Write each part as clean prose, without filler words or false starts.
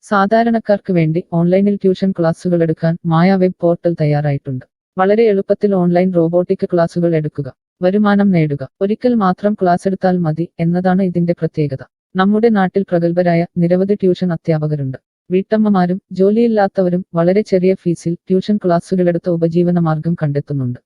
സാധാരണക്കാർക്ക് വേണ്ടി ഓൺലൈനിൽ ട്യൂഷൻ ക്ലാസുകൾ എടുക്കാൻ മായ വെബ് പോർട്ടൽ തയ്യാറായിട്ടുണ്ട്. വളരെ എളുപ്പത്തിൽ ഓൺലൈൻ റോബോട്ടിക് ക്ലാസുകൾ എടുക്കുക, വരുമാനം നേടുക. ഒരിക്കൽ മാത്രം ക്ലാസ് എടുത്താൽ മതി എന്നതാണ് ഇതിന്റെ പ്രത്യേകത. നമ്മുടെ നാട്ടിൽ പ്രഗത്ഭരായ നിരവധി ട്യൂഷൻ അധ്യാപകരുണ്ട്. വീട്ടമ്മമാരും ജോലിയില്ലാത്തവരും വളരെ ചെറിയ ഫീസിൽ ട്യൂഷൻ ക്ലാസുകളെടുത്ത് ഉപജീവന മാർഗം കണ്ടെത്തുന്നുണ്ട്.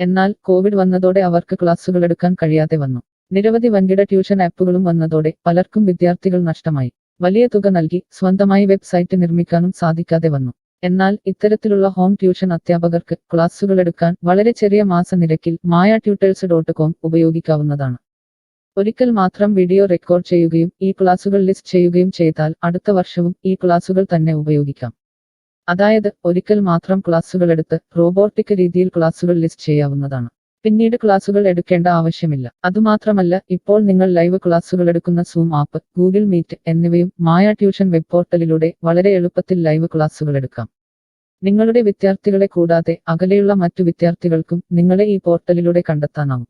എന്നാൽ കോവിഡ് വന്നതോടെ അവർക്ക് ക്ലാസുകൾ എടുക്കാൻ കഴിയാതെ വന്നു. നിരവധി വൻകിട ട്യൂഷൻ ആപ്പുകളും വന്നതോടെ പലർക്കും വിദ്യാർത്ഥികൾ നഷ്ടമായി. വലിയ തുക നൽകി സ്വന്തമായി വെബ്സൈറ്റ് നിർമ്മിക്കാനും സാധിക്കാതെ വന്നു. എന്നാൽ ഇത്തരത്തിലുള്ള ഹോം ട്യൂഷൻ അധ്യാപകർക്ക് ക്ലാസുകൾ എടുക്കാൻ വളരെ ചെറിയ മാസ നിരക്കിൽ mayatutors.com ഉപയോഗിക്കാവുന്നതാണ്. ഒരിക്കൽ മാത്രം വീഡിയോ റെക്കോർഡ് ചെയ്യുകയും ഈ ക്ലാസുകൾ ലിസ്റ്റ് ചെയ്യുകയും ചെയ്താൽ അടുത്ത വർഷവും ഈ ക്ലാസുകൾ തന്നെ ഉപയോഗിക്കാം. അതായത് ഒരിക്കൽ മാത്രം ക്ലാസുകൾ എടുത്ത് റോബോട്ടിക് രീതിയിൽ ക്ലാസുകൾ ലിസ്റ്റ് ചെയ്യാവുന്നതാണ്. പിന്നീട് ക്ലാസുകൾ എടുക്കേണ്ട ആവശ്യമില്ല. അതുമാത്രമല്ല, ഇപ്പോൾ നിങ്ങൾ ലൈവ് ക്ലാസുകൾ എടുക്കുന്ന സൂം ആപ്പ്, ഗൂഗിൾ മീറ്റ് എന്നിവയും മായ ട്യൂഷൻ വെബ് പോർട്ടലിലൂടെ വളരെ എളുപ്പത്തിൽ ലൈവ് ക്ലാസുകൾ എടുക്കാം. നിങ്ങളുടെ വിദ്യാർത്ഥികളെ കൂടാതെ അകലെയുള്ള മറ്റു വിദ്യാർത്ഥികൾക്കും നിങ്ങളെ ഈ പോർട്ടലിലൂടെ കണ്ടെത്താനാവും.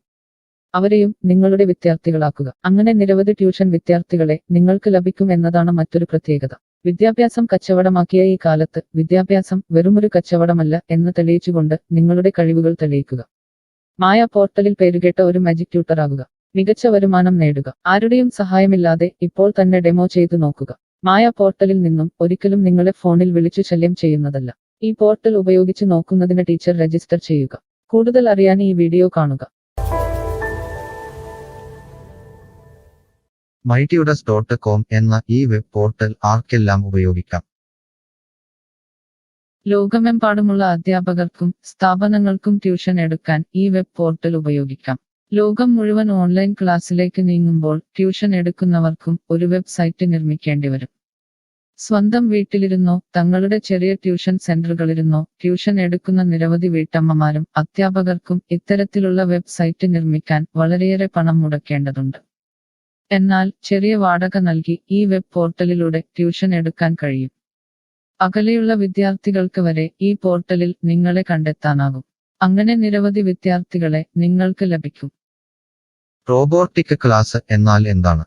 അവരെയും നിങ്ങളുടെ വിദ്യാർത്ഥികളാക്കുക. അങ്ങനെ നിരവധി ട്യൂഷൻ വിദ്യാർത്ഥികളെ നിങ്ങൾക്ക് ലഭിക്കും എന്നതാണ് മറ്റൊരു പ്രത്യേകത. വിദ്യാഭ്യാസം കച്ചവടമാക്കിയ ഈ കാലത്ത് വിദ്യാഭ്യാസം വെറുമൊരു കച്ചവടമല്ല എന്ന് തെളിയിച്ചുകൊണ്ട് നിങ്ങളുടെ കഴിവുകൾ തെളിയിക്കുക. മായ പോർട്ടലിൽ പേരുകേട്ട ഒരു മാജിക് ട്യൂട്ടർ ആകുക. മികച്ച വരുമാനം നേടുക. ആരുടെയും സഹായമില്ലാതെ ഇപ്പോൾ തന്നെ ഡെമോ ചെയ്തു നോക്കുക. മായ പോർട്ടലിൽ നിന്നും ഒരിക്കലും നിങ്ങളെ ഫോണിൽ വിളിച്ചു ശല്യം ചെയ്യുന്നതല്ല. ഈ പോർട്ടൽ ഉപയോഗിച്ച് നോക്കുന്നതിന് ടീച്ചർ രജിസ്റ്റർ ചെയ്യുക. കൂടുതൽ അറിയാൻ ഈ വീഡിയോ കാണുക. mytutors.com എന്ന ഈ വെബ് പോർട്ടൽ ആർക്കെല്ലാം ഉപയോഗിക്കാം? ലോകമെമ്പാടുമുള്ള അധ്യാപകർക്കും സ്ഥാപനങ്ങൾക്കും ട്യൂഷൻ എടുക്കാൻ ഈ വെബ് പോർട്ടൽ ഉപയോഗിക്കാം. ലോകം മുഴുവൻ ഓൺലൈൻ ക്ലാസ്സിലേക്ക് നീങ്ങുമ്പോൾ ട്യൂഷൻ എടുക്കുന്നവർക്കും ഒരു വെബ്സൈറ്റ് നിർമ്മിക്കേണ്ടി വരും. സ്വന്തം വീട്ടിലിരുന്നോ തങ്ങളുടെ ചെറിയ ട്യൂഷൻ സെന്ററുകളിലിരുന്നോ ട്യൂഷൻ എടുക്കുന്ന നിരവധി വീട്ടമ്മമാരും അധ്യാപകർക്കും ഇത്തരത്തിലുള്ള വെബ്സൈറ്റ് നിർമ്മിക്കാൻ വളരെയേറെ പണം മുടക്കേണ്ടതുണ്ട്. എന്നാൽ ചെറിയ വാടക നൽകി ഈ വെബ് പോർട്ടലിലൂടെ ട്യൂഷൻ എടുക്കാൻ കഴിയും. അകലെയുള്ള വിദ്യാർത്ഥികൾക്ക് വരെ ഈ പോർട്ടലിൽ നിങ്ങളെ കണ്ടെത്താനാകും. അങ്ങനെ നിരവധി വിദ്യാർത്ഥികളെ നിങ്ങൾക്ക് ലഭിക്കും. റോബോട്ടിക് ക്ലാസ് എന്നാൽ എന്താണ്?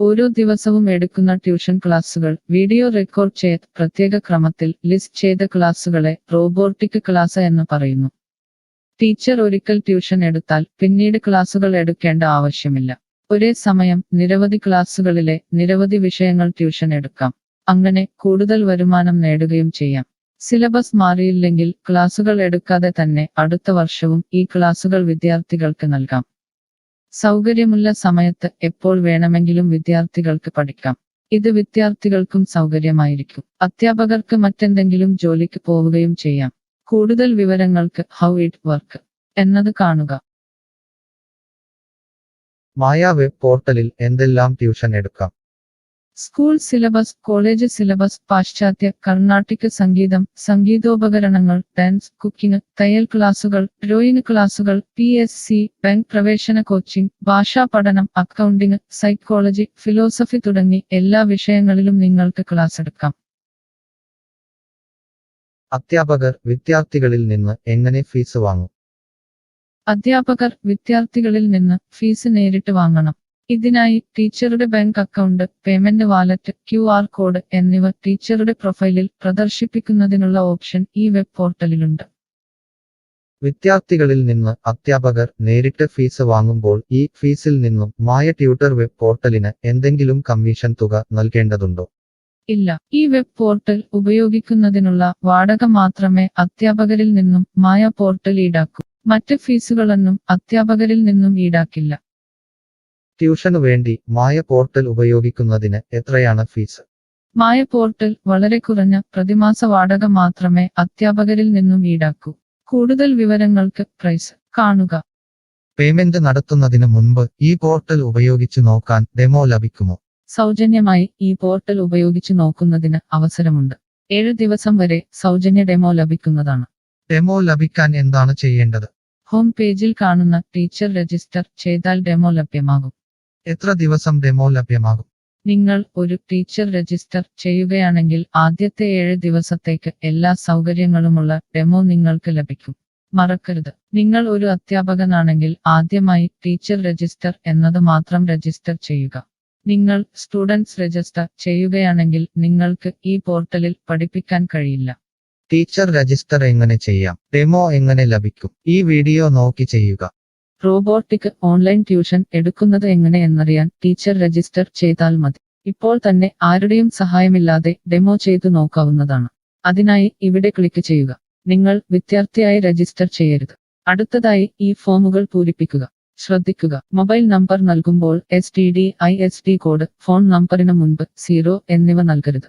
ഓരോ ദിവസവും എടുക്കുന്ന ട്യൂഷൻ ക്ലാസുകൾ വീഡിയോ റെക്കോർഡ് ചെയ്ത് പ്രത്യേക ക്രമത്തിൽ ലിസ്റ്റ് ചെയ്ത ക്ലാസുകളെ റോബോട്ടിക് ക്ലാസ് എന്ന് പറയുന്നു. ടീച്ചർ ഒരിക്കൽ ട്യൂഷൻ എടുത്താൽ പിന്നീട് ക്ലാസുകൾ എടുക്കേണ്ട ആവശ്യമില്ല. ഒരേ സമയം നിരവധി ക്ലാസുകളിലെ നിരവധി വിഷയങ്ങൾ ട്യൂഷൻ എടുക്കാം. അങ്ങനെ കൂടുതൽ വരുമാനം നേടുകയും ചെയ്യാം. സിലബസ് മാറിയില്ലെങ്കിൽ ക്ലാസുകൾ എടുക്കാതെ തന്നെ അടുത്ത വർഷവും ഈ ക്ലാസുകൾ വിദ്യാർത്ഥികൾക്ക് നൽകാം. സൗകര്യമുള്ള സമയത്ത് എപ്പോൾ വേണമെങ്കിലും വിദ്യാർത്ഥികൾക്ക് പഠിക്കാം. ഇത് വിദ്യാർത്ഥികൾക്കും സൗകര്യമായിരിക്കും. അധ്യാപകർക്ക് മറ്റെന്തെങ്കിലും ജോലിക്ക് പോവുകയും ചെയ്യാം. കൂടുതൽ വിവരങ്ങൾക്ക് ഹൗ ഇറ്റ് വർക്ക് എന്നത് കാണുക. മായ വെബ് പോർട്ടലിൽ എന്തെല്ലാം ട്യൂഷൻ എടുക്കാം? സ്കൂൾ സിലബസ്, കോളേജ് സിലബസ്, പാശ്ചാത്യ, കർണാട്ടിക് സംഗീതം, സംഗീതോപകരണങ്ങൾ, ഡാൻസ്, കുക്കിംഗ്, തയ്യൽ ക്ലാസുകൾ, ഡ്രോയിങ് ക്ലാസുകൾ, PSC, ബാങ്ക് പ്രവേശന കോച്ചിംഗ്, ഭാഷാ പഠനം, അക്കൗണ്ടിംഗ്, സൈക്കോളജി, ഫിലോസഫി തുടങ്ങി എല്ലാ വിഷയങ്ങളിലും നിങ്ങൾക്ക് ക്ലാസ് എടുക്കാം. അധ്യാപകർ വിദ്യാർത്ഥികളിൽ നിന്ന് എങ്ങനെ ഫീസ് വാങ്ങും? അധ്യാപകർ വിദ്യാർത്ഥികളിൽ നിന്ന് ഫീസ് നേരിട്ട് വാങ്ങണം. ഇതിനായി ടീച്ചറുടെ bank account, payment wallet, QR code എന്നിവ ടീച്ചറുടെ പ്രൊഫൈലിൽ പ്രദർശിപ്പിക്കുന്നതിനുള്ള ഓപ്ഷൻ ഈ വെബ് പോർട്ടലിലുണ്ട്. വിദ്യാർത്ഥികളിൽ നിന്ന് അധ്യാപകർ നേരിട്ട് ഫീസ് വാങ്ങുമ്പോൾ ഈ ഫീസിൽ നിന്നും മായ ട്യൂട്ടർ വെബ് പോർട്ടലിന് എന്തെങ്കിലും കമ്മീഷൻ തുക നൽകേണ്ടതുണ്ടോ? ഇല്ല. ഈ വെബ് പോർട്ടൽ ഉപയോഗിക്കുന്നതിനുള്ള വാടക മാത്രമേ അധ്യാപകരിൽ നിന്നും മായ പോർട്ടൽ ഈടാക്കൂ. മറ്റ് ഫീസുകളൊന്നും അധ്യാപകരിൽ നിന്നും ഈടാക്കില്ല. ട്യൂഷനു വേണ്ടി മായ പോർട്ടൽ ഉപയോഗിക്കുന്നതിന് എത്രയാണ് ഫീസ്? മായ പോർട്ടൽ വളരെ കുറഞ്ഞ പ്രതിമാസ വാടക മാത്രമേ അധ്യാപകരിൽ നിന്നും ഈടാക്കൂ. കൂടുതൽ വിവരങ്ങൾക്ക് പ്രൈസ് കാണുക. പേയ്മെന്റ് നടത്തുന്നതിന് മുൻപ് ഈ പോർട്ടൽ ഉപയോഗിച്ചു നോക്കാൻ ഡെമോ ലഭിക്കുമോ? സൗജന്യമായി ഈ പോർട്ടൽ ഉപയോഗിച്ചു നോക്കുന്നതിന് അവസരമുണ്ട്. 7 ദിവസം വരെ സൗജന്യ ഡെമോ ലഭിക്കുന്നതാണ്. ഡെമോ ലഭിക്കാൻ എന്താണ് ചെയ്യേണ്ടത്? ഹോം പേജിൽ കാണുന്ന ടീച്ചർ രജിസ്റ്റർ ചെയ്താൽ ഡെമോ ലഭ്യമാകും. എത്ര ദിവസം ഡെമോ ലഭ്യമാകും? നിങ്ങൾ ഒരു ടീച്ചർ രജിസ്റ്റർ ചെയ്യുകയാണെങ്കിൽ ആദ്യത്തെ 7 ദിവസത്തേക്ക് എല്ലാ സൗകര്യങ്ങളുമുള്ള ഡെമോ നിങ്ങൾക്ക് ലഭിക്കും. മറക്കരുത്, നിങ്ങൾ ഒരു അധ്യാപകനാണെങ്കിൽ ആദ്യമായി ടീച്ചർ രജിസ്റ്റർ എന്നത് മാത്രം രജിസ്റ്റർ ചെയ്യുക. നിങ്ങൾ സ്റ്റുഡൻസ് രജിസ്റ്റർ ചെയ്യുകയാണെങ്കിൽ നിങ്ങൾക്ക് ഈ പോർട്ടലിൽ പഠിപ്പിക്കാൻ കഴിയില്ല. ടീച്ചർ രജിസ്റ്റർ എങ്ങനെ ചെയ്യാം? ഡെമോ എങ്ങനെ ലഭിക്കും? ഈ വീഡിയോ നോക്കി ചെയ്യുക. റോബോട്ടിക് ഓൺലൈൻ ട്യൂഷൻ എടുക്കുന്നത് എങ്ങനെ എന്നറിയാൻ ടീച്ചർ രജിസ്റ്റർ ചെയ്താൽ മതി. ഇപ്പോൾ തന്നെ ആരുടെയും സഹായമില്ലാതെ ഡെമോ ചെയ്തു നോക്കാവുന്നതാണ്. അതിനായി ഇവിടെ ക്ലിക്ക് ചെയ്യുക. നിങ്ങൾ വിദ്യാർത്ഥിയായി രജിസ്റ്റർ ചെയ്യരുത്. അടുത്തതായി ഈ ഫോമുകൾ പൂരിപ്പിക്കുക. ശ്രദ്ധിക്കുക, മൊബൈൽ നമ്പർ നൽകുമ്പോൾ STD/ISD കോഡ്, ഫോൺ നമ്പറിന് മുൻപ് 0 എന്നിവ നൽകരുത്.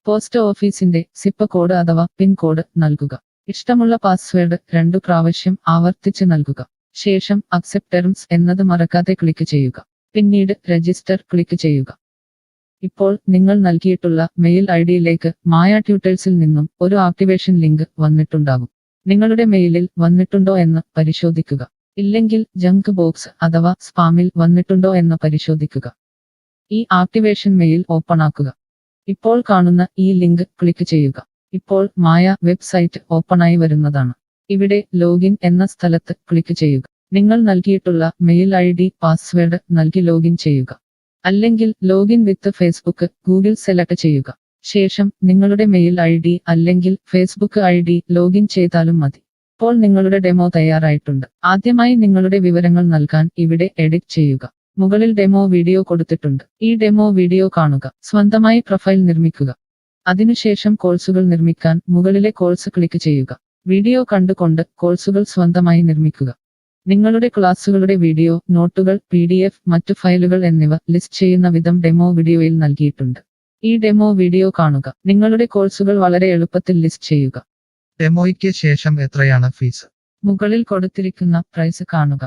പോസ്റ്റ് ഓഫീസിന്റെ സിപ്പ് കോഡ് അഥവാ പിൻ കോഡ് നൽകുക. ഇഷ്ടമുള്ള പാസ്വേഡ് 2 പ്രാവശ്യം ആവർത്തിച്ച് നൽകുക. ശേഷം അക്സെപ്റ്റ് ടേംസ് എന്നത് മറക്കാതെ ക്ലിക്ക് ചെയ്യുക. പിന്നീട് രജിസ്റ്റർ ക്ലിക്ക് ചെയ്യുക. ഇപ്പോൾ നിങ്ങൾ നൽകിയിട്ടുള്ള മെയിൽ ഐഡിയിലേക്ക് മായ ട്യൂട്ടേഴ്സിൽ നിന്നും ഒരു ആക്ടിവേഷൻ ലിങ്ക് വന്നിട്ടുണ്ടാകും. നിങ്ങളുടെ മെയിലിൽ വന്നിട്ടുണ്ടോ എന്ന് പരിശോധിക്കുക. ഇല്ലെങ്കിൽ ജങ്ക് ബോക്സ് അഥവാ സ്പാമിൽ വന്നിട്ടുണ്ടോ എന്ന് പരിശോധിക്കുക. ഈ ആക്ടിവേഷൻ മെയിൽ ഓപ്പൺ ആക്കുക. ഇപ്പോൾ കാണുന്ന ഈ ലിങ്ക് ക്ലിക്ക് ചെയ്യുക. ഇപ്പോൾ മായ വെബ്സൈറ്റ് ഓപ്പണായി വരുന്നതാണ്. ഇവിടെ ലോഗിൻ എന്ന സ്ഥലത്ത് ക്ലിക്ക് ചെയ്യുക. നിങ്ങൾ നൽകിയിട്ടുള്ള മെയിൽ ID, പാസ്വേഡ് നൽകി ലോഗിൻ ചെയ്യുക. അല്ലെങ്കിൽ ലോഗിൻ വിത്ത് ഫേസ്ബുക്ക്, ഗൂഗിൾ സെലക്ട് ചെയ്യുക. ശേഷം നിങ്ങളുടെ മെയിൽ ID അല്ലെങ്കിൽ ഫേസ്ബുക്ക് ID ലോഗിൻ ചെയ്താലും മതി. ഇപ്പോൾ നിങ്ങളുടെ ഡെമോ തയ്യാറായിട്ടുണ്ട്. ആദ്യമായി നിങ്ങളുടെ വിവരങ്ങൾ നൽകാൻ ഇവിടെ എഡിറ്റ് ചെയ്യുക. മുകളിൽ ഡെമോ വീഡിയോ കൊടുത്തിട്ടുണ്ട്. ഈ ഡെമോ വീഡിയോ കാണുക. സ്വന്തമായി പ്രൊഫൈൽ നിർമ്മിക്കുക. അതിനുശേഷം കോഴ്സുകൾ നിർമ്മിക്കാൻ മുകളിലെ കോഴ്സ് ക്ലിക്ക് ചെയ്യുക. വീഡിയോ കണ്ടുകൊണ്ട് കോഴ്സുകൾ സ്വന്തമായി നിർമ്മിക്കുക. നിങ്ങളുടെ ക്ലാസുകളുടെ വീഡിയോ, നോട്ടുകൾ, PDF, മറ്റു ഫയലുകൾ എന്നിവ ലിസ്റ്റ് ചെയ്യുന്ന വിധം ഡെമോ വീഡിയോയിൽ നൽകിയിട്ടുണ്ട്. ഈ ഡെമോ വീഡിയോ കാണുക. നിങ്ങളുടെ കോഴ്സുകൾ വളരെ എളുപ്പത്തിൽ ലിസ്റ്റ് ചെയ്യുക. ഡെമോയ്ക്ക് ശേഷം എത്രയാണ് ഫീസ്? മുകളിൽ കൊടുത്തിരിക്കുന്ന പ്രൈസ് കാണുക.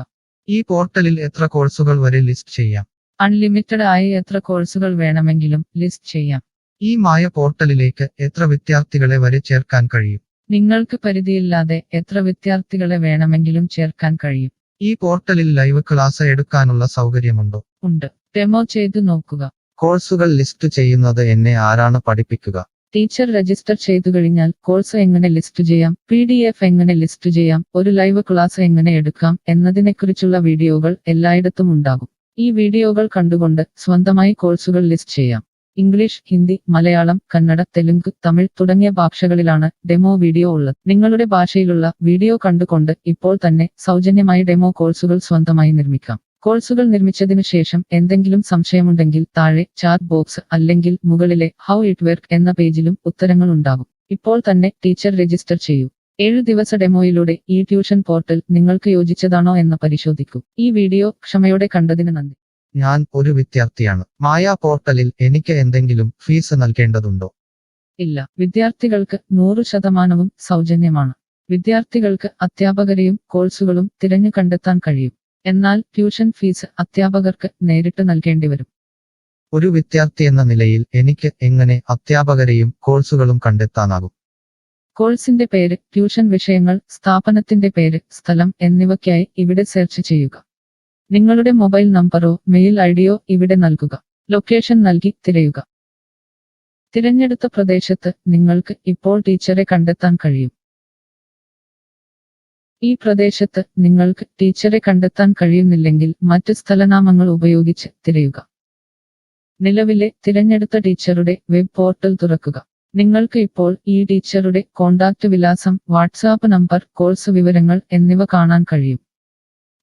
ഈ പോർട്ടലിൽ എത്ര കോഴ്സുകൾ വരെ ലിസ്റ്റ് ചെയ്യാം? അൺലിമിറ്റഡ് ആയി എത്ര കോഴ്സുകൾ വേണമെങ്കിലും ലിസ്റ്റ് ചെയ്യാം. ഈ മായ പോർട്ടലിലേക്ക് എത്ര വിദ്യാർത്ഥികളെ വരെ ചേർക്കാൻ കഴിയും? നിങ്ങൾക്ക് പരിധിയില്ലാതെ എത്ര വിദ്യാർത്ഥികളെ വേണമെങ്കിലും ചേർക്കാൻ കഴിയും. ഈ പോർട്ടലിൽ ലൈവ് ക്ലാസ് എടുക്കാനുള്ള സൗകര്യമുണ്ടോ? ഉണ്ട്. ഡെമോ ചെയ്തു നോക്കുക. കോഴ്സുകൾ ലിസ്റ്റ് ചെയ്യുന്നത് എന്നെ ആരാണ് പഠിപ്പിക്കുക? ടീച്ചർ രജിസ്റ്റർ ചെയ്തു കഴിഞ്ഞാൽ കോഴ്സ് എങ്ങനെ ലിസ്റ്റ് ചെയ്യാം, PDF എങ്ങനെ ലിസ്റ്റ് ചെയ്യാം, ഒരു ലൈവ് ക്ലാസ് എങ്ങനെ എടുക്കാം എന്നതിനെക്കുറിച്ചുള്ള വീഡിയോകൾ എല്ലായിടത്തും ഉണ്ടാകും. ഈ വീഡിയോകൾ കണ്ടുകൊണ്ട് സ്വന്തമായി കോഴ്സുകൾ ലിസ്റ്റ് ചെയ്യാം. ഇംഗ്ലീഷ്, ഹിന്ദി, മലയാളം, കന്നഡ, തെലുങ്ക്, തമിഴ് തുടങ്ങിയ ഭാഷകളിലാണ് ഡെമോ വീഡിയോ ഉള്ളത്. നിങ്ങളുടെ ഭാഷയിലുള്ള വീഡിയോ കണ്ടുകൊണ്ട് ഇപ്പോൾ തന്നെ സൗജന്യമായി ഡെമോ കോഴ്സുകൾ സ്വന്തമായി നിർമ്മിക്കാം. കോഴ്സുകൾ നിർമ്മിച്ചതിനു ശേഷം എന്തെങ്കിലും സംശയമുണ്ടെങ്കിൽ താഴെ ചാറ്റ് ബോക്സ് അല്ലെങ്കിൽ മുകളിലെ ഹൗ ഇറ്റ് വർക്ക് എന്ന പേജിലും ഉത്തരങ്ങൾ ഉണ്ടാകും. ഇപ്പോൾ തന്നെ ടീച്ചർ രജിസ്റ്റർ ചെയ്യൂ. 7 ദിവസ ഡെമോയിലൂടെ ഈ ട്യൂഷൻ പോർട്ടൽ നിങ്ങൾക്ക് യോജിച്ചതാണോ എന്ന് പരിശോധിക്കൂ. ഈ വീഡിയോ ക്ഷമയോടെ കണ്ടതിന് നന്ദി. ഞാൻ ഒരു വിദ്യാർത്ഥിയാണ്. മായ പോർട്ടലിൽ എനിക്ക് എന്തെങ്കിലും ഫീസ് നൽകേണ്ടതുണ്ടോ? ഇല്ല. വിദ്യാർത്ഥികൾക്ക് 100% സൗജന്യമാണ്. വിദ്യാർത്ഥികൾക്ക് അധ്യാപകരെയും കോഴ്സുകളും തിരഞ്ഞു കണ്ടെത്താൻ കഴിയും. എന്നാൽ ട്യൂഷൻ ഫീസ് അധ്യാപകർക്ക് നേരിട്ട് നൽകേണ്ടി വരും. ഒരു വിദ്യാർത്ഥി എന്ന നിലയിൽ എനിക്ക് എങ്ങനെ അധ്യാപകരെയും കോഴ്സുകളും കണ്ടെത്താനാകും? കോഴ്സിന്റെ പേര്, ട്യൂഷൻ വിഷയങ്ങൾ, സ്ഥാപനത്തിന്റെ പേര്, സ്ഥലം എന്നിവയ്ക്കായി ഇവിടെ സെർച്ച് ചെയ്യുക. നിങ്ങളുടെ മൊബൈൽ നമ്പറോ മെയിൽ ഐഡിയോ ഇവിടെ നൽകുക. ലൊക്കേഷൻ നൽകി തിരയുക. തിരഞ്ഞെടുത്ത പ്രദേശത്ത് നിങ്ങൾക്ക് ഇപ്പോൾ ടീച്ചറെ കണ്ടെത്താൻ കഴിയും. ഈ പ്രദേശത്ത് നിങ്ങൾക്ക് ടീച്ചറെ കണ്ടെത്താൻ കഴിയുന്നില്ലെങ്കിൽ മറ്റ് സ്ഥലനാമങ്ങൾ ഉപയോഗിച്ച് തിരയുക. നിലവിലെ തിരഞ്ഞെടുത്ത ടീച്ചറുടെ വെബ് പോർട്ടൽ തുറക്കുക. നിങ്ങൾക്ക് ഇപ്പോൾ ഈ ടീച്ചറുടെ കോൺടാക്റ്റ് വിലാസം, വാട്സാപ്പ് നമ്പർ, കോഴ്സ് വിവരങ്ങൾ എന്നിവ കാണാൻ കഴിയും.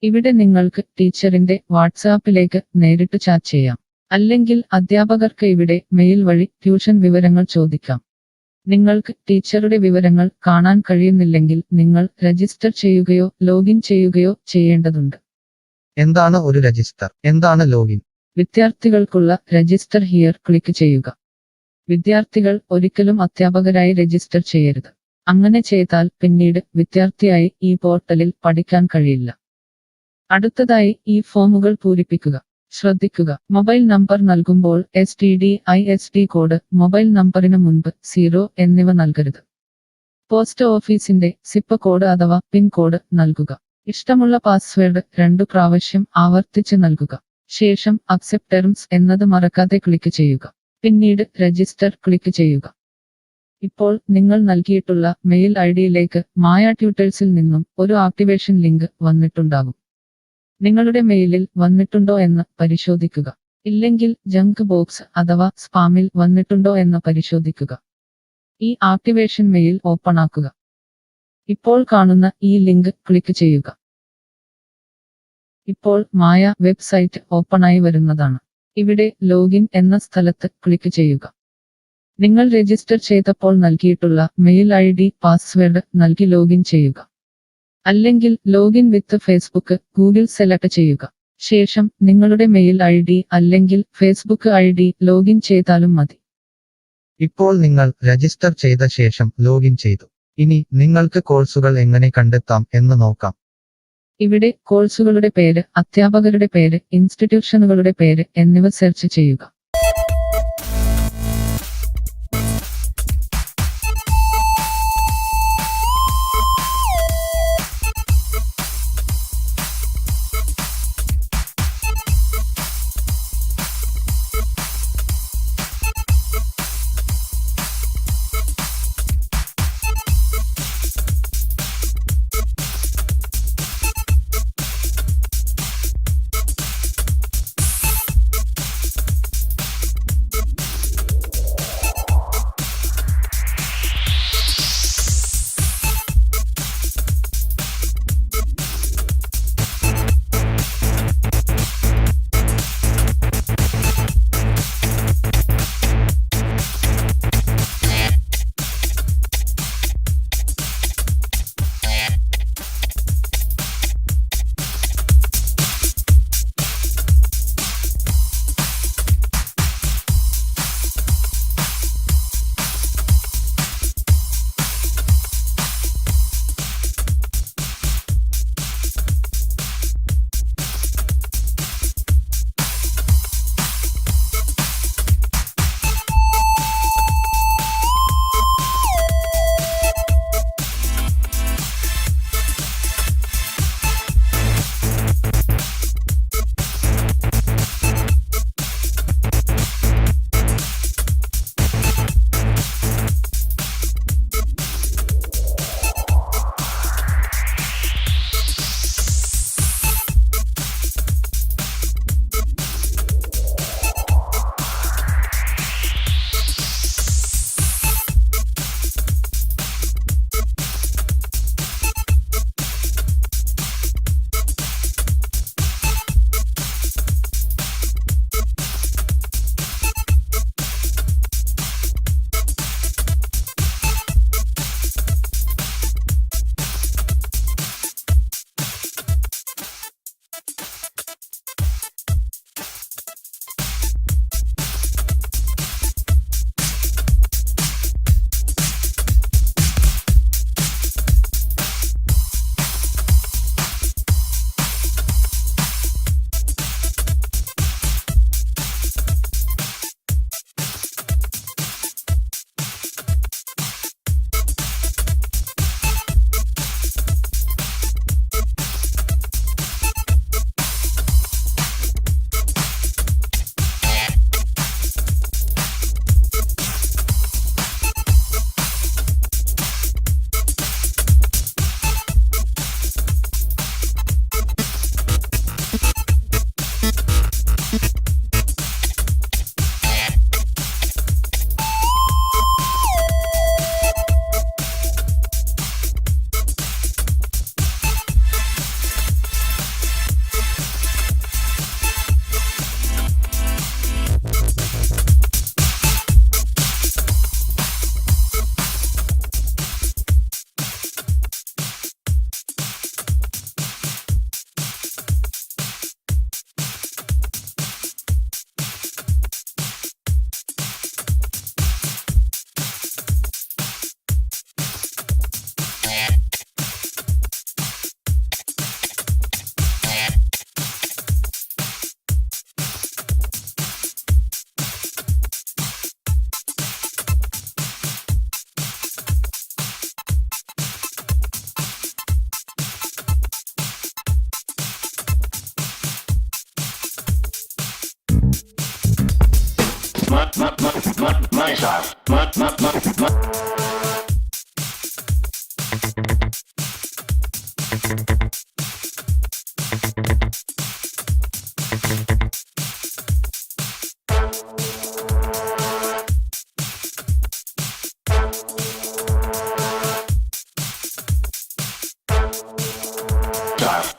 ഇവിടെ നിങ്ങൾക്ക് ടീച്ചറിന്റെ വാട്സാപ്പിലേക്ക് നേരിട്ട് ചാറ്റ് ചെയ്യാം. അല്ലെങ്കിൽ അധ്യാപകർക്ക് ഇവിടെ മെയിൽ വഴി ട്യൂഷൻ വിവരങ്ങൾ ചോദിക്കാം. നിങ്ങൾക്ക് ടീച്ചറുടെ വിവരങ്ങൾ കാണാൻ കഴിയുന്നില്ലെങ്കിൽ നിങ്ങൾ രജിസ്റ്റർ ചെയ്യുകയോ ലോഗിൻ ചെയ്യുകയോ ചെയ്യേണ്ടതുണ്ട്. എന്താണ് ഒരു രജിസ്റ്റർ? എന്താണ് ലോഗിൻ? വിദ്യാർത്ഥികൾക്കുള്ള രജിസ്റ്റർ ഹിയർ ക്ലിക്ക് ചെയ്യുക. വിദ്യാർത്ഥികൾ ഒരിക്കലും അധ്യാപകരായി രജിസ്റ്റർ ചെയ്യരുത്. അങ്ങനെ ചെയ്താൽ പിന്നീട് വിദ്യാർത്ഥിയായി ഈ പോർട്ടലിൽ പഠിക്കാൻ കഴിയില്ല. അടുത്തതായി ഈ ഫോമുകൾ പൂരിപ്പിക്കുക. ശ്രദ്ധിക്കുക, മൊബൈൽ നമ്പർ നൽകുമ്പോൾ STD/ISD കോഡ്, മൊബൈൽ നമ്പറിന് മുൻപ് 0 എന്നിവ നൽകരുത്. പോസ്റ്റ് ഓഫീസിന്റെ സിപ്പ് കോഡ് അഥവാ പിൻ കോഡ് നൽകുക. ഇഷ്ടമുള്ള പാസ്വേഡ് 2 പ്രാവശ്യം ആവർത്തിച്ച് നൽകുക. ശേഷം അക്സെപ്റ്റ് ടേംസ് എന്നത് മറക്കാതെ ക്ലിക്ക് ചെയ്യുക. പിന്നീട് രജിസ്റ്റർ ക്ലിക്ക് ചെയ്യുക. ഇപ്പോൾ നിങ്ങൾ നൽകിയിട്ടുള്ള മെയിൽ ഐഡിയിലേക്ക് മായ ട്യൂട്ടേഴ്സിൽ നിന്നും ഒരു ആക്ടിവേഷൻ ലിങ്ക് വന്നിട്ടുണ്ടാകും. നിങ്ങളുടെ മെയിലിൽ വന്നിട്ടുണ്ടോ എന്ന് പരിശോധിക്കുക. ഇല്ലെങ്കിൽ ജങ്ക് ബോക്സ് അഥവാ സ്പാമിൽ വന്നിട്ടുണ്ടോ എന്ന് പരിശോധിക്കുക. ഈ ആക്ടിവേഷൻ മെയിൽ ഓപ്പൺ ആക്കുക. ഇപ്പോൾ കാണുന്ന ഈ ലിങ്ക് ക്ലിക്ക് ചെയ്യുക. ഇപ്പോൾ മായ വെബ്സൈറ്റ് ഓപ്പണായി വരുന്നതാണ്. ഇവിടെ ലോഗിൻ എന്ന സ്ഥലത്ത് ക്ലിക്ക് ചെയ്യുക. നിങ്ങൾ രജിസ്റ്റർ ചെയ്തപ്പോൾ നൽകിയിട്ടുള്ള മെയിൽ ID പാസ്വേഡ് നൽകി ലോഗിൻ ചെയ്യുക. അല്ലെങ്കിൽ ലോഗിൻ വിത്ത് ഫേസ്ബുക്ക് ഗൂഗിൾ സെലക്ട് ചെയ്യുക. ശേഷം നിങ്ങളുടെ മെയിൽ ID അല്ലെങ്കിൽ ഫേസ്ബുക്ക് ID ലോഗിൻ ചെയ്താലും മതി. ഇപ്പോൾ നിങ്ങൾ രജിസ്റ്റർ ചെയ്ത ശേഷം ലോഗിൻ ചെയ്തു. ഇനി നിങ്ങൾക്ക് കോഴ്സുകൾ എങ്ങനെ കണ്ടെത്താം എന്ന് നോക്കാം. ഇവിടെ കോഴ്സുകളുടെ പേര്, അധ്യാപകരുടെ പേര്, ഇൻസ്റ്റിറ്റ്യൂഷനുകളുടെ പേര് എന്നിവ സെർച്ച് ചെയ്യുക.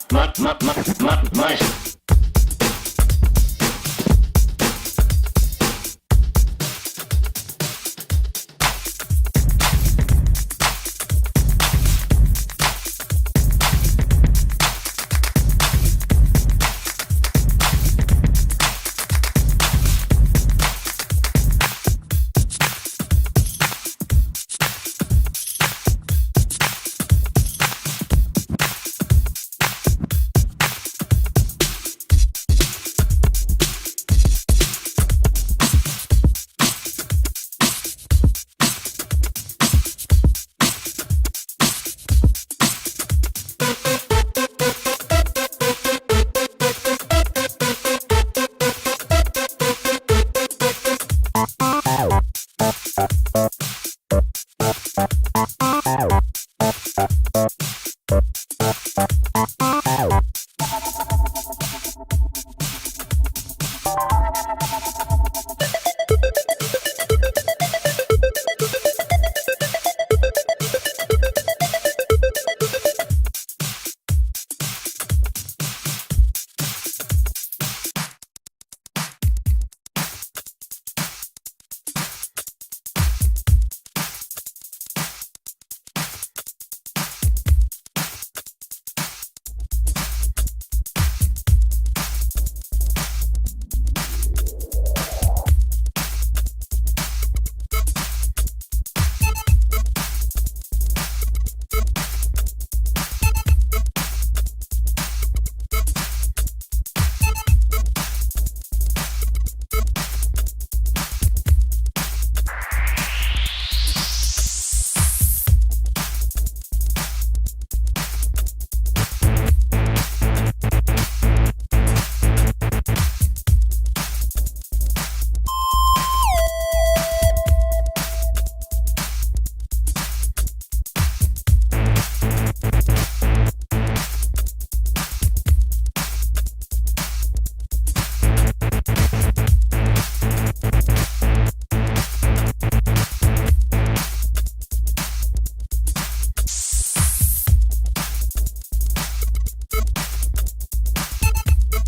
Mush.